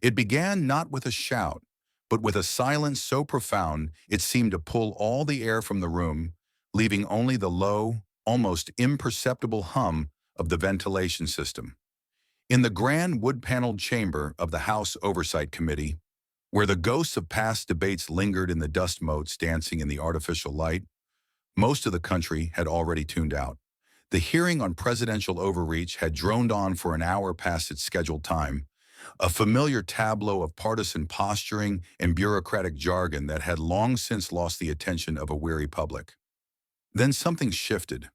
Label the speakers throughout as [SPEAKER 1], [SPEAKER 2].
[SPEAKER 1] It began not with a shout, but with a silence so profound it seemed to pull all the air from the room, leaving only the low, almost imperceptible hum of the ventilation system. In the grand wood-paneled chamber of the House Oversight Committee, where the ghosts of past debates lingered in the dust motes dancing in the artificial light, most of the country had already tuned out. The hearing on presidential overreach had droned on for an hour past its scheduled time, a familiar tableau of partisan posturing and bureaucratic jargon that had long since lost the attention of a weary public. Then something shifted.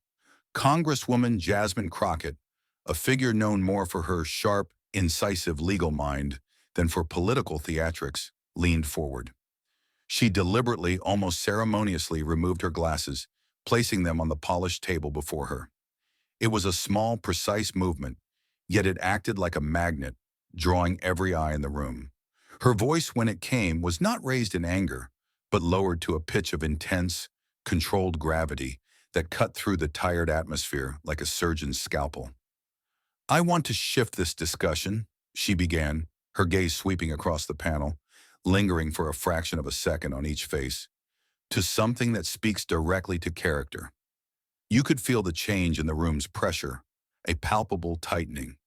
[SPEAKER 1] Congresswoman Jasmine Crockett, a figure known more for her sharp, incisive legal mind than for political theatrics, leaned forward. She deliberately, almost ceremoniously, removed her glasses, placing them on the polished table before her. It was a small, precise movement, yet it acted like a magnet, drawing every eye in the room. Her voice, when it came, was not raised in anger, but lowered to a pitch of intense, controlled gravity that cut through the tired atmosphere like a surgeon's scalpel. "I want to shift this discussion," she began, her gaze sweeping across the panel, lingering for a fraction of a second on each face, "to something that speaks directly to character." You could feel the change in the room's pressure, a palpable tightening.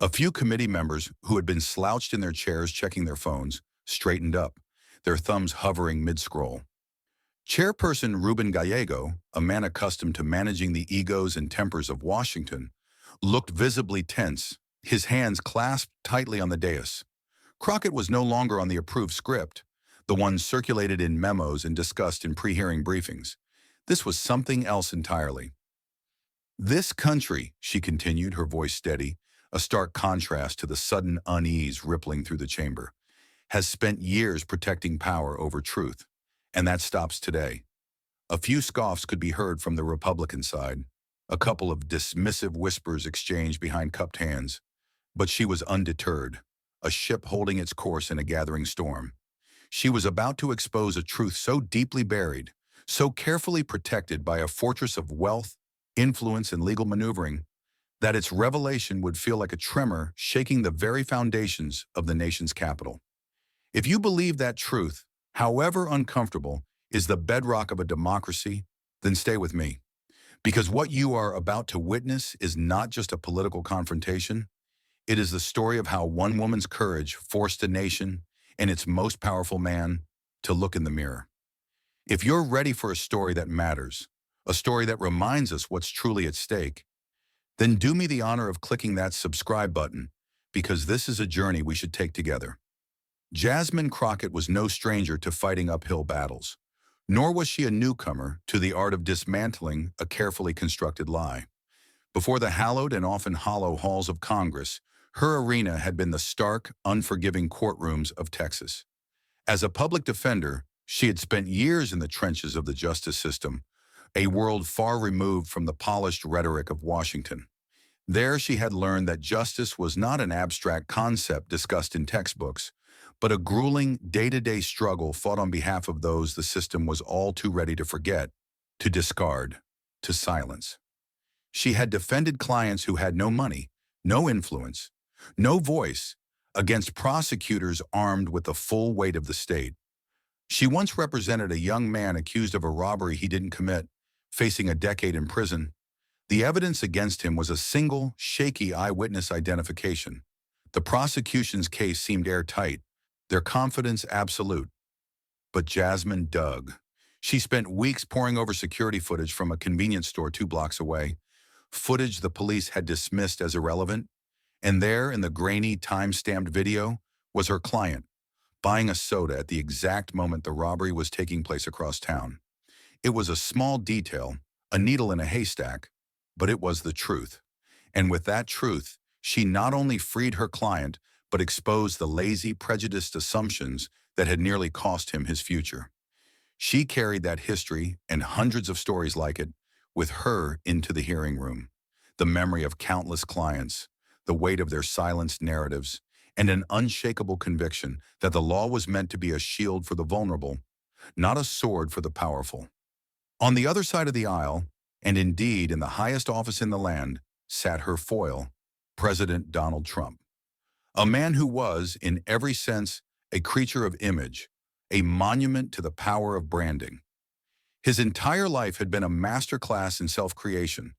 [SPEAKER 1] A few committee members who had been slouched in their chairs checking their phones straightened up, their thumbs hovering mid-scroll. Chairperson Ruben Gallego, a man accustomed to managing the egos and tempers of Washington, looked visibly tense, his hands clasped tightly on the dais. Crockett was no longer on the approved script, the one circulated in memos and discussed in pre-hearing briefings. This was something else entirely. "This country," she continued, her voice steady, a stark contrast to the sudden unease rippling through the chamber, "has spent years protecting power over truth, and that stops today." A few scoffs could be heard from the Republican side, a couple of dismissive whispers exchanged behind cupped hands, but she was undeterred, a ship holding its course in a gathering storm. She was about to expose a truth so deeply buried, so carefully protected by a fortress of wealth, influence, and legal maneuvering, that its revelation would feel like a tremor shaking the very foundations of the nation's capital. If you believe that truth, however uncomfortable, is the bedrock of a democracy, then stay with me. Because what you are about to witness is not just a political confrontation, it is the story of how one woman's courage forced a nation and its most powerful man to look in the mirror. If you're ready for a story that matters, a story that reminds us what's truly at stake, then do me the honor of clicking that subscribe button, because this is a journey we should take together. Jasmine Crockett was no stranger to fighting uphill battles, nor was she a newcomer to the art of dismantling a carefully constructed lie. Before the hallowed and often hollow halls of Congress, her arena had been the stark, unforgiving courtrooms of Texas. As a public defender, she had spent years in the trenches of the justice system, a world far removed from the polished rhetoric of Washington. There she had learned that justice was not an abstract concept discussed in textbooks, but a grueling, day-to-day struggle fought on behalf of those the system was all too ready to forget, to discard, to silence. She had defended clients who had no money, no influence, no voice, against prosecutors armed with the full weight of the state. She once represented a young man accused of a robbery he didn't commit, facing a decade in prison. The evidence against him was a single, shaky eyewitness identification. The prosecution's case seemed airtight, their confidence absolute. But Jasmine dug. She spent weeks poring over security footage from a convenience store 2 blocks away, footage the police had dismissed as irrelevant, and there, in the grainy, time-stamped video, was her client, buying a soda at the exact moment the robbery was taking place across town. It was a small detail, a needle in a haystack, but it was the truth. And with that truth, she not only freed her client, but exposed the lazy, prejudiced assumptions that had nearly cost him his future. She carried that history and hundreds of stories like it with her into the hearing room, the memory of countless clients, the weight of their silenced narratives, and an unshakable conviction that the law was meant to be a shield for the vulnerable, not a sword for the powerful. On the other side of the aisle, and indeed in the highest office in the land, sat her foil, President Donald Trump. A man who was, in every sense, a creature of image, a monument to the power of branding. His entire life had been a masterclass in self-creation,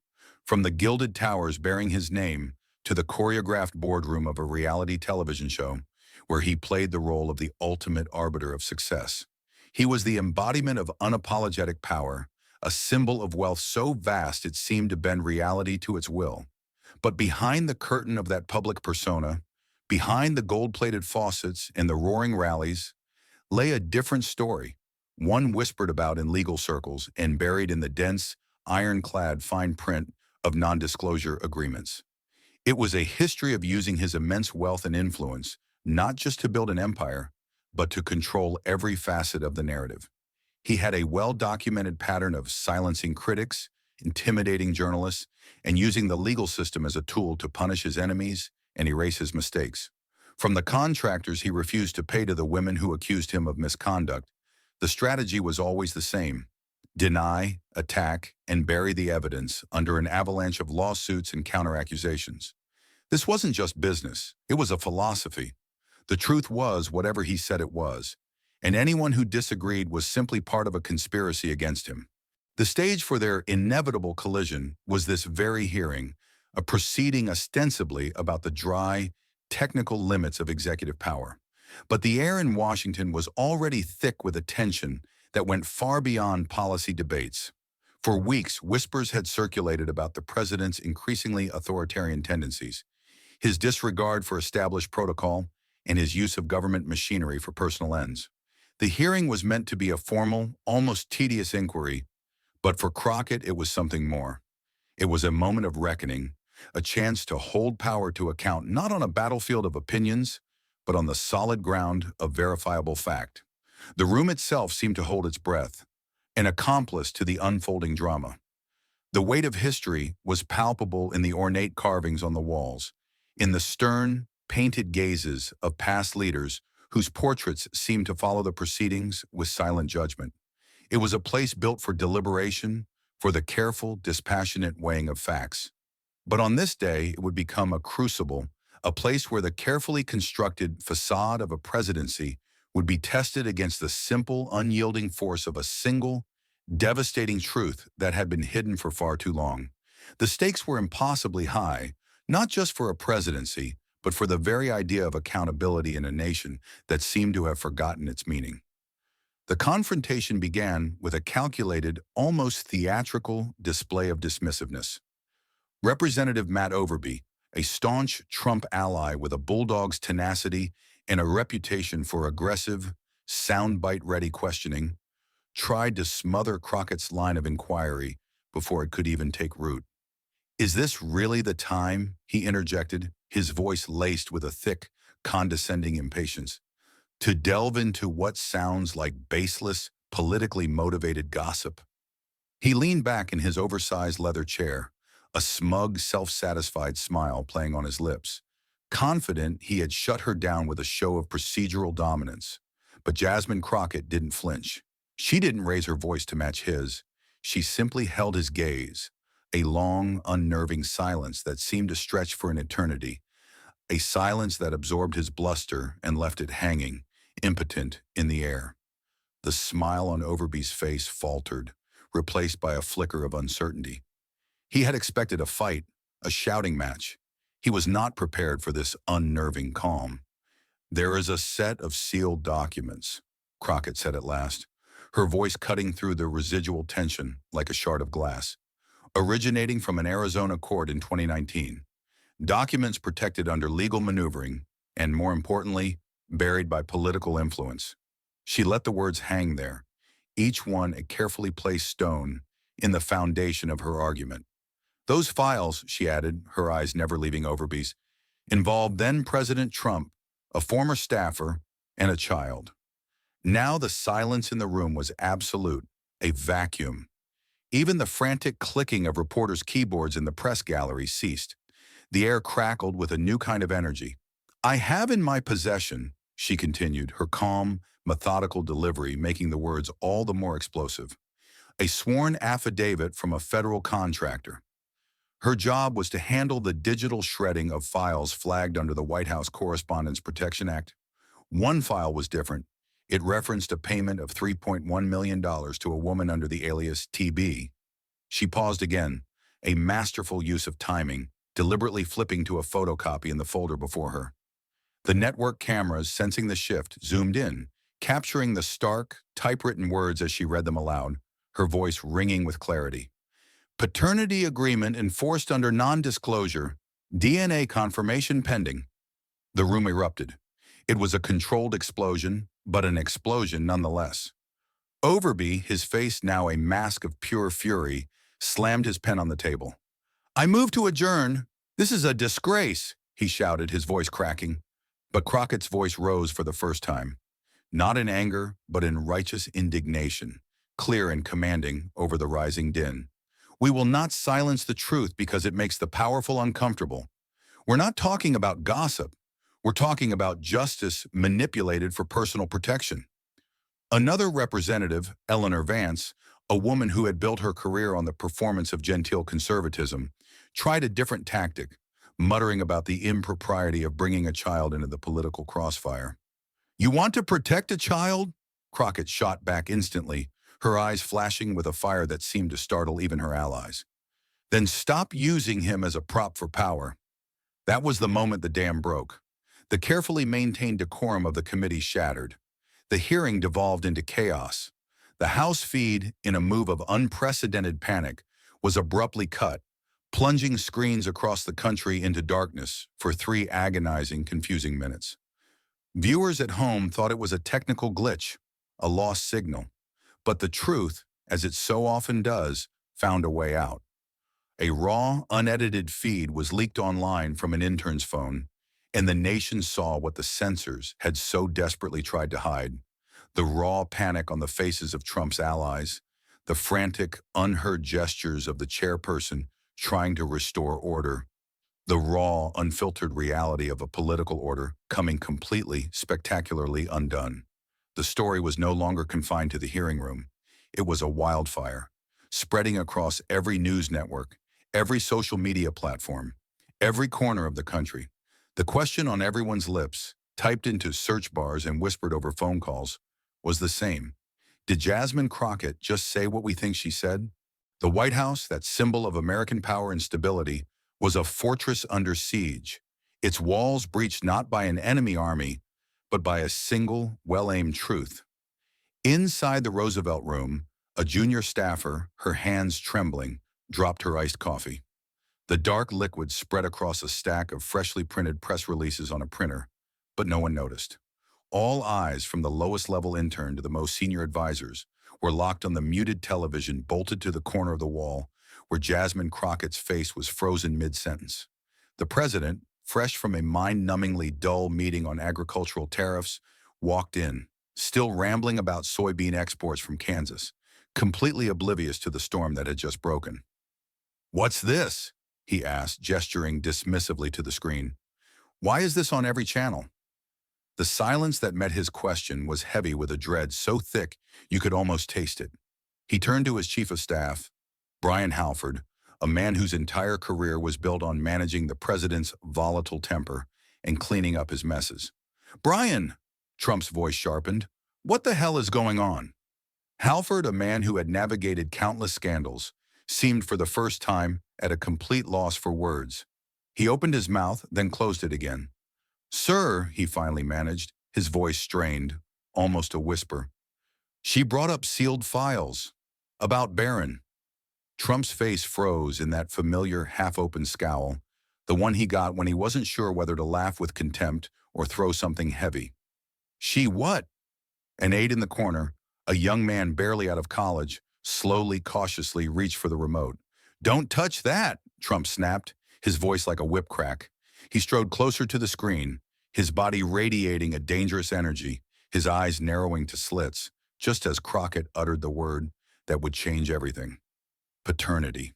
[SPEAKER 1] from the gilded towers bearing his name to the choreographed boardroom of a reality television show where he played the role of the ultimate arbiter of success. He was the embodiment of unapologetic power, a symbol of wealth so vast it seemed to bend reality to its will. But behind the curtain of that public persona, behind the gold-plated faucets and the roaring rallies, lay a different story, one whispered about in legal circles and buried in the dense, ironclad fine print of non-disclosure agreements. It was a history of using his immense wealth and influence, not just to build an empire, but to control every facet of the narrative. He had a well-documented pattern of silencing critics, intimidating journalists, and using the legal system as a tool to punish his enemies and erase his mistakes. From the contractors he refused to pay to the women who accused him of misconduct, the strategy was always the same: deny, attack, and bury the evidence under an avalanche of lawsuits and counter-accusations. This wasn't just business, it was a philosophy. The truth was whatever he said it was, and anyone who disagreed was simply part of a conspiracy against him. The stage for their inevitable collision was this very hearing, a proceeding ostensibly about the dry, technical limits of executive power. But the air in Washington was already thick with a tension that went far beyond policy debates. For weeks, whispers had circulated about the president's increasingly authoritarian tendencies, his disregard for established protocol, and his use of government machinery for personal ends. The hearing was meant to be a formal, almost tedious inquiry, but for Crockett it was something more. It was a moment of reckoning, a chance to hold power to account not on a battlefield of opinions, but on the solid ground of verifiable fact. The room itself seemed to hold its breath, an accomplice to the unfolding drama. The weight of history was palpable in the ornate carvings on the walls, in the stern, painted gazes of past leaders whose portraits seemed to follow the proceedings with silent judgment. It was a place built for deliberation, for the careful, dispassionate weighing of facts. But on this day, it would become a crucible, a place where the carefully constructed facade of a presidency would be tested against the simple, unyielding force of a single, devastating truth that had been hidden for far too long. The stakes were impossibly high, not just for a presidency, but for the very idea of accountability in a nation that seemed to have forgotten its meaning. The confrontation began with a calculated, almost theatrical display of dismissiveness. Representative Matt Overby, a staunch Trump ally with a bulldog's tenacity and a reputation for aggressive, soundbite-ready questioning, tried to smother Crockett's line of inquiry before it could even take root. "Is this really the time?" he interjected, his voice laced with a thick, condescending impatience. "To delve into what sounds like baseless, politically motivated gossip?" He leaned back in his oversized leather chair, a smug, self-satisfied smile playing on his lips, confident he had shut her down with a show of procedural dominance. But Jasmine Crockett didn't flinch. She didn't raise her voice to match his. She simply held his gaze, a long, unnerving silence that seemed to stretch for an eternity, a silence that absorbed his bluster and left it hanging, impotent, in the air. The smile on Overby's face faltered, replaced by a flicker of uncertainty. He had expected a fight, a shouting match. He was not prepared for this unnerving calm. "There is a set of sealed documents," Crockett said at last, her voice cutting through the residual tension like a shard of glass, "originating from an Arizona court in 2019. Documents protected under legal maneuvering, and more importantly, buried by political influence." She let the words hang there, each one a carefully placed stone in the foundation of her argument. "Those files," she added, her eyes never leaving Overby's, "involved then-President Trump, a former staffer, and a child." Now the silence in the room was absolute, a vacuum. Even the frantic clicking of reporters' keyboards in the press gallery ceased. The air crackled with a new kind of energy. "I have in my possession," she continued, her calm, methodical delivery making the words all the more explosive, "a sworn affidavit from a federal contractor. Her job was to handle the digital shredding of files flagged under the White House Correspondence Protection Act. One file was different. It referenced a payment of $3.1 million to a woman under the alias TB. She paused again, a masterful use of timing, deliberately flipping to a photocopy in the folder before her. The network cameras, sensing the shift, zoomed in, capturing the stark, typewritten words as she read them aloud, her voice ringing with clarity. Paternity agreement enforced under non-disclosure, DNA confirmation pending. The room erupted. It was a controlled explosion, but an explosion nonetheless. Overby, his face now a mask of pure fury, slammed his pen on the table. "I move to adjourn. This is a disgrace," he shouted, his voice cracking. But Crockett's voice rose for the first time, not in anger, but in righteous indignation, clear and commanding over the rising din. "We will not silence the truth because it makes the powerful uncomfortable. We're not talking about gossip. We're talking about justice manipulated for personal protection." Another representative, Eleanor Vance, a woman who had built her career on the performance of genteel conservatism, tried a different tactic, muttering about the impropriety of bringing a child into the political crossfire. "You want to protect a child?" Crockett shot back instantly, her eyes flashing with a fire that seemed to startle even her allies. "Then stop using him as a prop for power." That was the moment the dam broke. The carefully maintained decorum of the committee shattered. The hearing devolved into chaos. The House feed, in a move of unprecedented panic, was abruptly cut, plunging screens across the country into darkness for 3 agonizing, confusing minutes. Viewers at home thought it was a technical glitch, a lost signal. But the truth, as it so often does, found a way out. A raw, unedited feed was leaked online from an intern's phone, and the nation saw what the censors had so desperately tried to hide: the raw panic on the faces of Trump's allies, the frantic, unheard gestures of the chairperson trying to restore order, the raw, unfiltered reality of a political order coming completely, spectacularly undone. The story was no longer confined to the hearing room. It was a wildfire, spreading across every news network, every social media platform, every corner of the country. The question on everyone's lips, typed into search bars and whispered over phone calls, was the same. Did Jasmine Crockett just say what we think she said? The White House, that symbol of American power and stability, was a fortress under siege, its walls breached not by an enemy army, but by a single, well-aimed truth. Inside the Roosevelt Room, a junior staffer, her hands trembling, dropped her iced coffee. The dark liquid spread across a stack of freshly printed press releases on a printer, but no one noticed. All eyes, from the lowest level intern to the most senior advisors, were locked on the muted television bolted to the corner of the wall, where Jasmine Crockett's face was frozen mid-sentence. The president, fresh from a mind-numbingly dull meeting on agricultural tariffs, walked in, still rambling about soybean exports from Kansas, completely oblivious to the storm that had just broken. "What's this?" he asked, gesturing dismissively to the screen. "Why is this on every channel?" The silence that met his question was heavy with a dread so thick you could almost taste it. He turned to his chief of staff, Brian Halford, a man whose entire career was built on managing the president's volatile temper and cleaning up his messes. "Brian," Trump's voice sharpened, "what the hell is going on?" Halford, a man who had navigated countless scandals, seemed for the first time at a complete loss for words. He opened his mouth, then closed it again. "Sir," he finally managed, his voice strained, almost a whisper. "She brought up sealed files. About Barron." Trump's face froze in that familiar half-open scowl, the one he got when he wasn't sure whether to laugh with contempt or throw something heavy. "She what?" An aide in the corner, a young man barely out of college, slowly, cautiously reached for the remote. "Don't touch that," Trump snapped, his voice like a whip crack. He strode closer to the screen, his body radiating a dangerous energy, his eyes narrowing to slits, just as Crockett uttered the word that would change everything: paternity.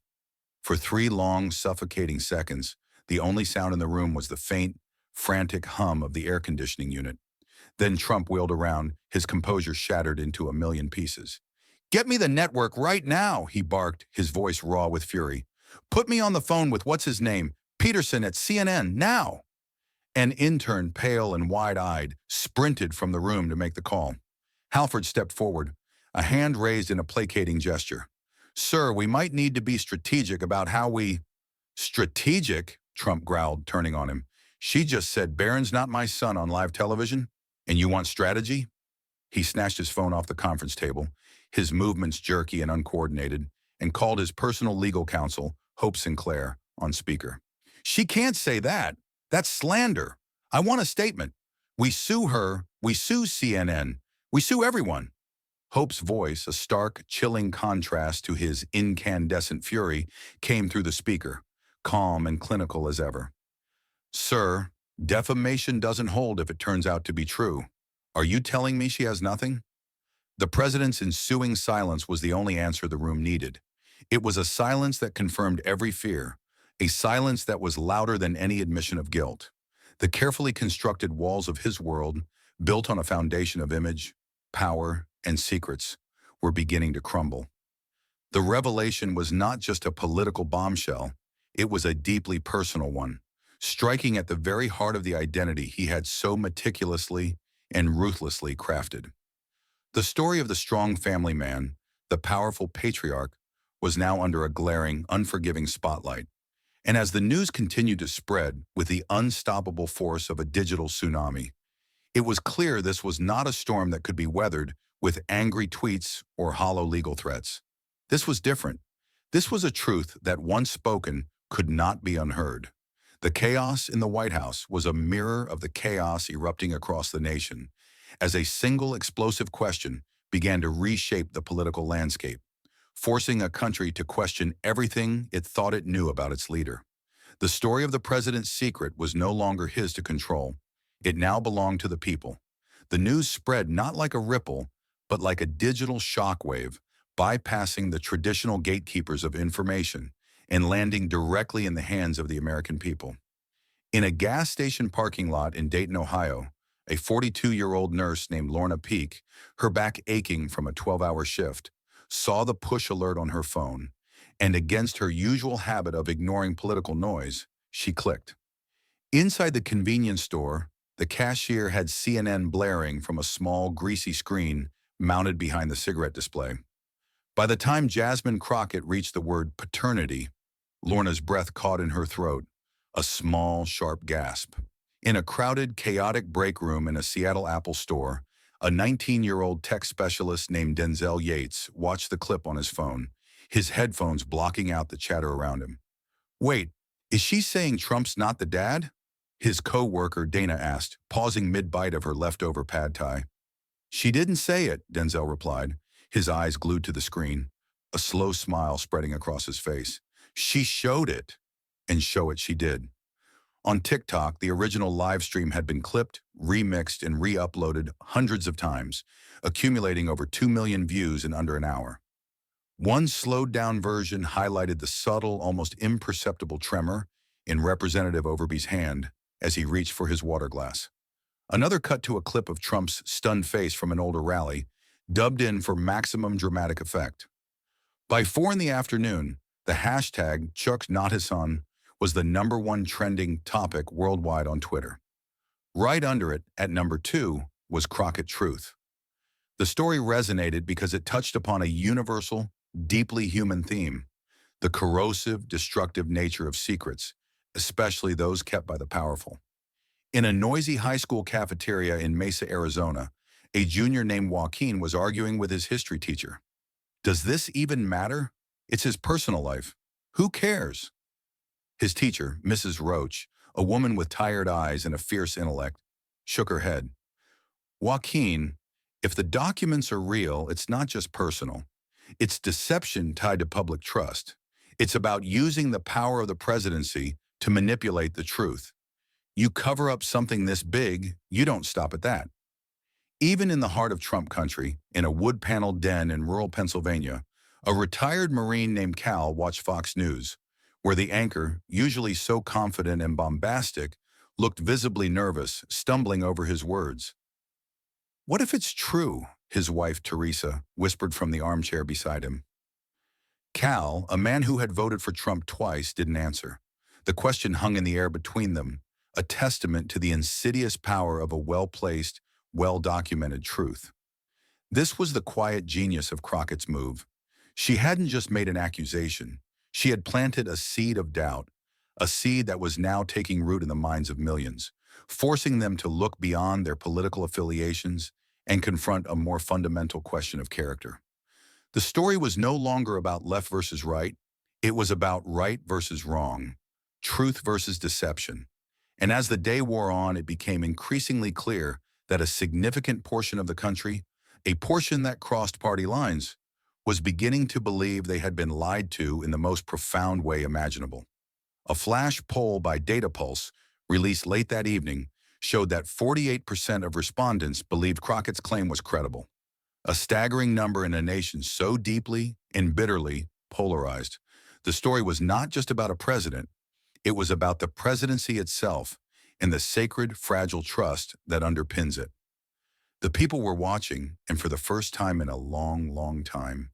[SPEAKER 1] For 3 long, suffocating seconds, the only sound in the room was the faint, frantic hum of the air conditioning unit. Then Trump wheeled around, his composure shattered into a million pieces. "Get me the network right now," he barked, his voice raw with fury. Put me on the phone with what's his name, Peterson at CNN, now. An intern, pale and wide-eyed, sprinted from the room to make the call. Halford stepped forward, a hand raised in a placating gesture. Sir, we might need to be strategic about how we... Strategic? Trump growled, turning on him. She just said Barron's not my son on live television, and you want strategy? He snatched his phone off the conference table, his movements jerky and uncoordinated, and called his personal legal counsel, Hope Sinclair, on speaker. She can't say that. That's slander. I want a statement. We sue her. We sue CNN. We sue everyone. Hope's voice, a stark, chilling contrast to his incandescent fury, came through the speaker, calm and clinical as ever. Sir, defamation doesn't hold if it turns out to be true. Are you telling me she has nothing? The president's ensuing silence was the only answer the room needed. It was a silence that confirmed every fear, a silence that was louder than any admission of guilt. The carefully constructed walls of his world, built on a foundation of image, power, and secrets, were beginning to crumble. The revelation was not just a political bombshell, it was a deeply personal one, striking at the very heart of the identity he had so meticulously and ruthlessly crafted. The story of the strong family man, the powerful patriarch, was now under a glaring, unforgiving spotlight. And as the news continued to spread with the unstoppable force of a digital tsunami, it was clear this was not a storm that could be weathered with angry tweets or hollow legal threats. This was different. This was a truth that, once spoken, could not be unheard. The chaos in the White House was a mirror of the chaos erupting across the nation, as a single explosive question began to reshape the political landscape, forcing a country to question everything it thought it knew about its leader. The story of the president's secret was no longer his to control. It now belonged to the people. The news spread not like a ripple, but like a digital shockwave, bypassing the traditional gatekeepers of information and landing directly in the hands of the American people. In a gas station parking lot in Dayton, Ohio, a 42-year-old nurse named Lorna Peak, her back aching from a 12-hour shift, saw the push alert on her phone, and against her usual habit of ignoring political noise, she clicked. Inside the convenience store, the cashier had CNN blaring from a small, greasy screen mounted behind the cigarette display. By the time Jasmine Crockett reached the word paternity, Lorna's breath caught in her throat, a small, sharp gasp. In a crowded, chaotic break room in a Seattle Apple store, a 19-year-old tech specialist named Denzel Yates watched the clip on his phone, his headphones blocking out the chatter around him. Wait, is she saying Trump's not the dad? His co-worker Dana asked, pausing mid-bite of her leftover pad thai. She didn't say it, Denzel replied, his eyes glued to the screen, a slow smile spreading across his face. She showed it, and show it she did. On TikTok, the original live stream had been clipped, remixed, and re-uploaded hundreds of times, accumulating over 2 million views in under an hour. One slowed-down version highlighted the subtle, almost imperceptible tremor in Representative Overby's hand as he reached for his water glass. Another cut to a clip of Trump's stunned face from an older rally, dubbed in for maximum dramatic effect. By 4 in the afternoon, the hashtag Chuck's Not His Son was the #1 trending topic worldwide on Twitter. Right under it, at number 2, was Crockett Truth. The story resonated because it touched upon a universal, deeply human theme, the corrosive, destructive nature of secrets, especially those kept by the powerful. In a noisy high school cafeteria in Mesa, Arizona, a junior named Joaquin was arguing with his history teacher. Does this even matter? It's his personal life. Who cares? His teacher, Mrs. Roach, a woman with tired eyes and a fierce intellect, shook her head. Joaquin, if the documents are real, it's not just personal. It's deception tied to public trust. It's about using the power of the presidency to manipulate the truth. You cover up something this big, you don't stop at that. Even in the heart of Trump country, in a wood-paneled den in rural Pennsylvania, a retired Marine named Cal watched Fox News, where the anchor, usually so confident and bombastic, looked visibly nervous, stumbling over his words. What if it's true? His wife, Teresa, whispered from the armchair beside him. Cal, a man who had voted for Trump twice, didn't answer. The question hung in the air between them, a testament to the insidious power of a well-placed, well-documented truth. This was the quiet genius of Crockett's move. She hadn't just made an accusation. She had planted a seed of doubt, a seed that was now taking root in the minds of millions, forcing them to look beyond their political affiliations and confront a more fundamental question of character. The story was no longer about left versus right. It was about right versus wrong, truth versus deception. And as the day wore on, it became increasingly clear that a significant portion of the country, a portion that crossed party lines, was beginning to believe they had been lied to in the most profound way imaginable. A flash poll by Data Pulse, released late that evening, showed that 48% of respondents believed Crockett's claim was credible. A staggering number in a nation so deeply and bitterly polarized. The story was not just about a president, it was about the presidency itself and the sacred, fragile trust that underpins it. The people were watching, and for the first time in a long, long time,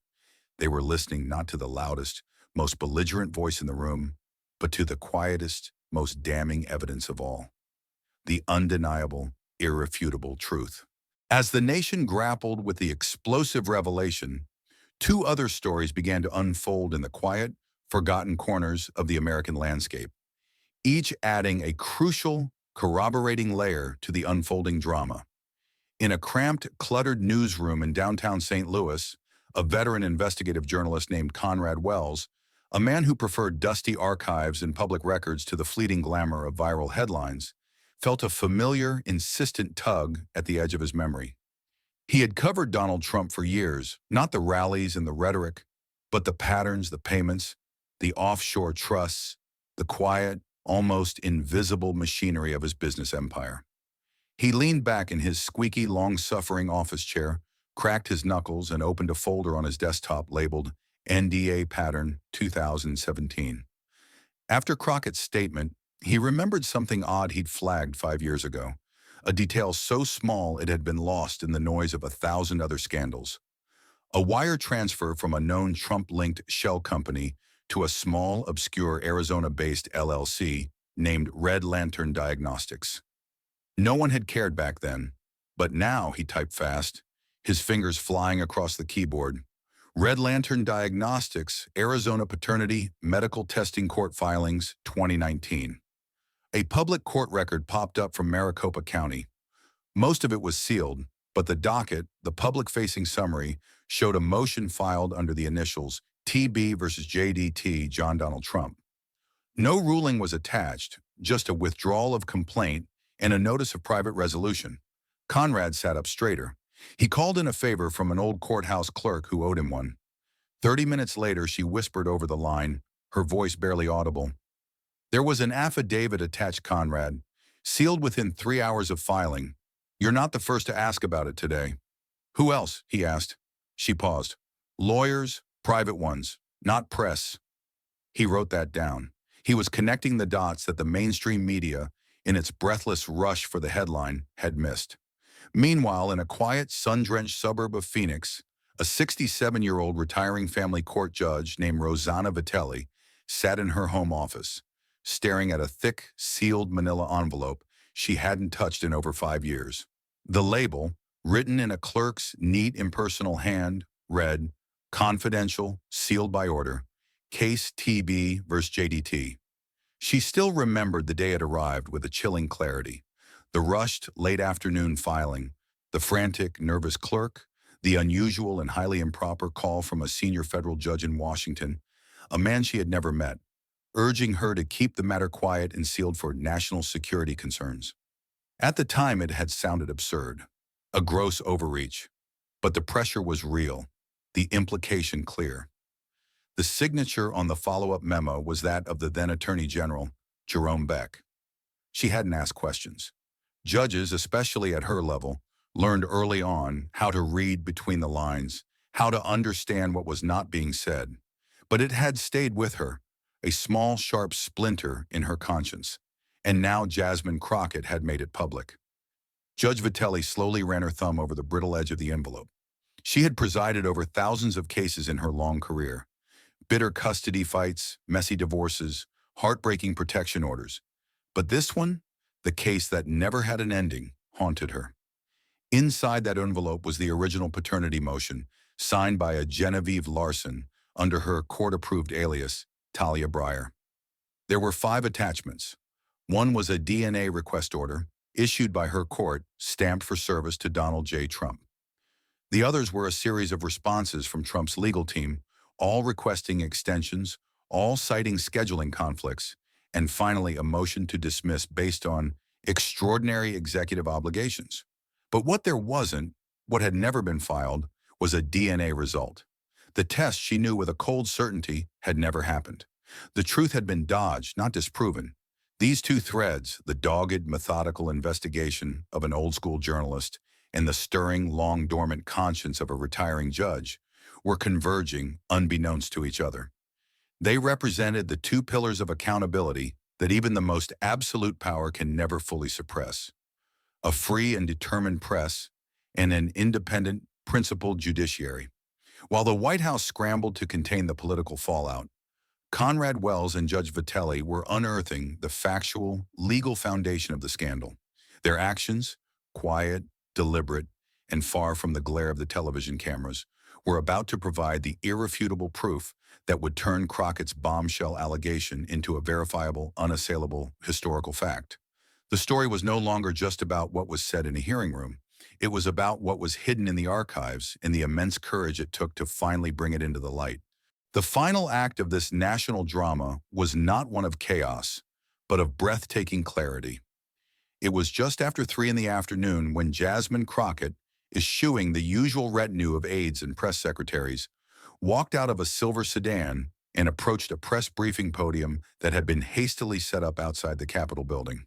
[SPEAKER 1] they were listening not to the loudest, most belligerent voice in the room, but to the quietest, most damning evidence of all. The undeniable, irrefutable truth. As the nation grappled with the explosive revelation, two other stories began to unfold in the quiet, forgotten corners of the American landscape, each adding a crucial, corroborating layer to the unfolding drama. In a cramped, cluttered newsroom in downtown St. Louis, a veteran investigative journalist named Conrad Wells, a man who preferred dusty archives and public records to the fleeting glamour of viral headlines, felt a familiar, insistent tug at the edge of his memory. He had covered Donald Trump for years, not the rallies and the rhetoric, but the patterns, the payments, the offshore trusts, the quiet, almost invisible machinery of his business empire. He leaned back in his squeaky, long-suffering office chair, cracked his knuckles, and opened a folder on his desktop labeled NDA Pattern 2017. After Crockett's statement, he remembered something odd he'd flagged 5 years ago, a detail so small it had been lost in the noise of 1,000 other scandals. A wire transfer from a known Trump-linked shell company to a small, obscure Arizona-based LLC named Red Lantern Diagnostics. No one had cared back then, but now he typed fast, his fingers flying across the keyboard. Red Lantern Diagnostics, Arizona Paternity Medical Testing Court Filings, 2019. A public court record popped up from Maricopa County. Most of it was sealed, but the docket, the public-facing summary, showed a motion filed under the initials TB versus JDT John Donald Trump. No ruling was attached, just a withdrawal of complaint and a notice of private resolution. Conrad sat up straighter. He called in a favor from an old courthouse clerk who owed him one. 30 minutes later, she whispered over the line, her voice barely audible. There was an affidavit attached, Conrad, sealed within 3 hours of filing. You're not the first to ask about it today. Who else? He asked. She paused. Lawyers, private ones, not press. He wrote that down. He was connecting the dots that the mainstream media, in its breathless rush for the headline, had missed. Meanwhile, in a quiet, sun-drenched suburb of Phoenix, a 67-year-old retiring family court judge named Rosanna Vitelli sat in her home office, staring at a thick, sealed manila envelope she hadn't touched in over 5 years. The label, written in a clerk's neat, impersonal hand, read, "Confidential, sealed by order, Case TB vs. JDT." She still remembered the day it arrived with a chilling clarity. The rushed, late-afternoon filing, the frantic, nervous clerk, the unusual and highly improper call from a senior federal judge in Washington, a man she had never met, urging her to keep the matter quiet and sealed for national security concerns. At the time, it had sounded absurd, a gross overreach, but the pressure was real, the implication clear. The signature on the follow-up memo was that of the then Attorney General, Jerome Beck. She hadn't asked questions. Judges, especially at her level, learned early on how to read between the lines, how to understand what was not being said. But it had stayed with her, a small, sharp splinter in her conscience. And now Jasmine Crockett had made it public. Judge Vitelli slowly ran her thumb over the brittle edge of the envelope. She had presided over thousands of cases in her long career. Bitter custody fights, messy divorces, heartbreaking protection orders. But this one, the case that never had an ending, haunted her. Inside that envelope was the original paternity motion, signed by a Genevieve Larson under her court-approved alias, Talia Breyer. There were 5 attachments. One was a DNA request order, issued by her court, stamped for service to Donald J. Trump. The others were a series of responses from Trump's legal team, all requesting extensions, all citing scheduling conflicts, and finally a motion to dismiss based on extraordinary executive obligations. But what there wasn't, what had never been filed, was a DNA result. The test she knew with a cold certainty had never happened. The truth had been dodged, not disproven. These 2 threads, the dogged, methodical investigation of an old-school journalist and the stirring, long-dormant conscience of a retiring judge, were converging unbeknownst to each other. They represented the 2 pillars of accountability that even the most absolute power can never fully suppress: a free and determined press and an independent, principled judiciary. While the White House scrambled to contain the political fallout, Conrad Wells and Judge Vitelli were unearthing the factual, legal foundation of the scandal. Their actions, quiet, deliberate, and far from the glare of the television cameras, were about to provide the irrefutable proof that would turn Crockett's bombshell allegation into a verifiable, unassailable historical fact. The story was no longer just about what was said in a hearing room. It was about what was hidden in the archives and the immense courage it took to finally bring it into the light. The final act of this national drama was not one of chaos, but of breathtaking clarity. It was just after 3 in the afternoon when Jasmine Crockett, eschewing the usual retinue of aides and press secretaries, walked out of a silver sedan and approached a press briefing podium that had been hastily set up outside the Capitol building.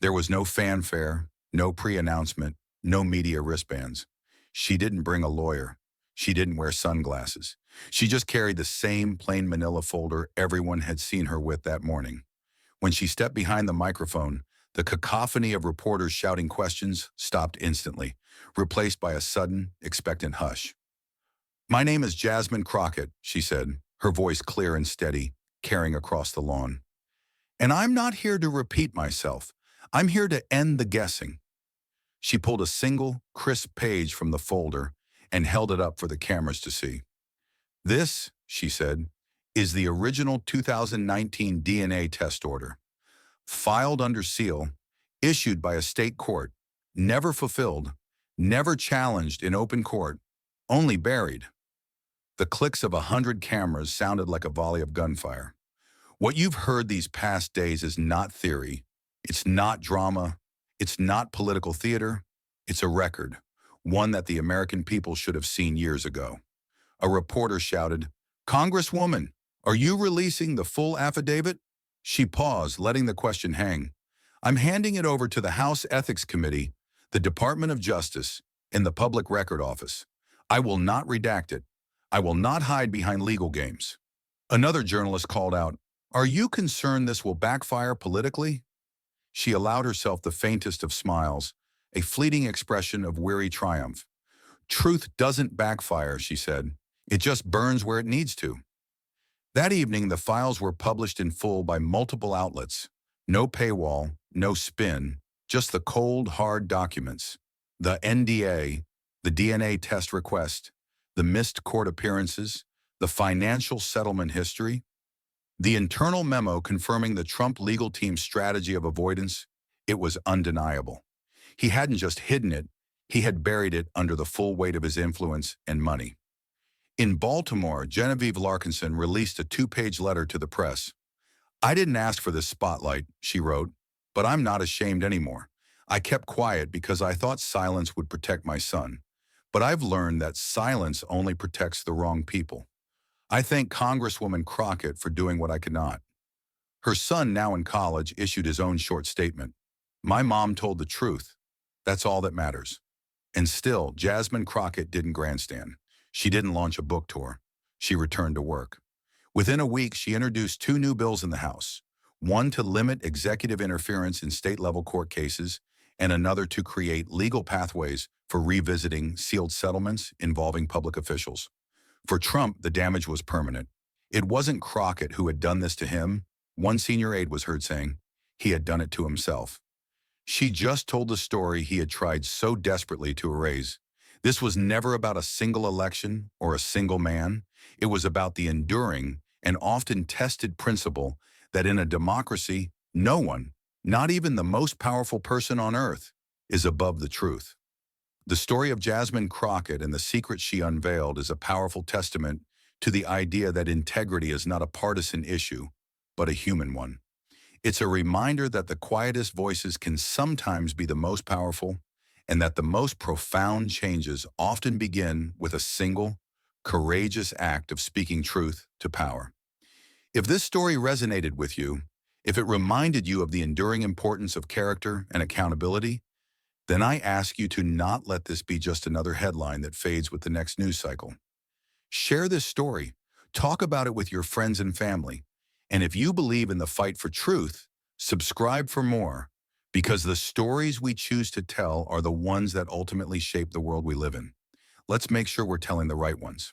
[SPEAKER 1] There was no fanfare, no pre-announcement, no media wristbands. She didn't bring a lawyer. She didn't wear sunglasses. She just carried the same plain manila folder everyone had seen her with that morning. When she stepped behind the microphone, the cacophony of reporters shouting questions stopped instantly, replaced by a sudden, expectant hush. "My name is Jasmine Crockett," she said, her voice clear and steady, carrying across the lawn. "And I'm not here to repeat myself. I'm here to end the guessing." She pulled a single, crisp page from the folder and held it up for the cameras to see. "This," she said, "is the original 2019 DNA test order, filed under seal, issued by a state court, never fulfilled, never challenged in open court, only buried." The clicks of 100 cameras sounded like a volley of gunfire. What you've heard these past days is not theory. It's not drama. It's not political theater. It's a record, one that the American people should have seen years ago. A reporter shouted, "Congresswoman, are you releasing the full affidavit?" She paused, letting the question hang. "I'm handing it over to the House Ethics Committee, the Department of Justice, and the Public Record Office. I will not redact it. I will not hide behind legal games." Another journalist called out, "Are you concerned this will backfire politically?" She allowed herself the faintest of smiles, a fleeting expression of weary triumph. "Truth doesn't backfire," she said. "It just burns where it needs to." That evening, the files were published in full by multiple outlets. No paywall, no spin, just the cold, hard documents. The NDA, the DNA test request, the missed court appearances, the financial settlement history, the internal memo confirming the Trump legal team's strategy of avoidance. It was undeniable. He hadn't just hidden it, he had buried it under the full weight of his influence and money. In Baltimore, Genevieve Larkinson released a 2-page letter to the press. "I didn't ask for this spotlight," she wrote, "but I'm not ashamed anymore. I kept quiet because I thought silence would protect my son. But I've learned that silence only protects the wrong people. I thank Congresswoman Crockett for doing what I could not." Her son, now in college, issued his own short statement. "My mom told the truth. That's all that matters." And still, Jasmine Crockett didn't grandstand. She didn't launch a book tour. She returned to work. Within a week, she introduced 2 new bills in the House, one to limit executive interference in state-level court cases, and another to create legal pathways for revisiting sealed settlements involving public officials. For Trump, the damage was permanent. It wasn't Crockett who had done this to him. One senior aide was heard saying he had done it to himself. She just told the story he had tried so desperately to erase. This was never about a single election or a single man. It was about the enduring and often tested principle that in a democracy, no one, not even the most powerful person on earth, is above the truth. The story of Jasmine Crockett and the secret she unveiled is a powerful testament to the idea that integrity is not a partisan issue, but a human one. It's a reminder that the quietest voices can sometimes be the most powerful, and that the most profound changes often begin with a single, courageous act of speaking truth to power. If this story resonated with you, if it reminded you of the enduring importance of character and accountability, then I ask you to not let this be just another headline that fades with the next news cycle. Share this story, talk about it with your friends and family, and if you believe in the fight for truth, subscribe for more, because the stories we choose to tell are the ones that ultimately shape the world we live in. Let's make sure we're telling the right ones.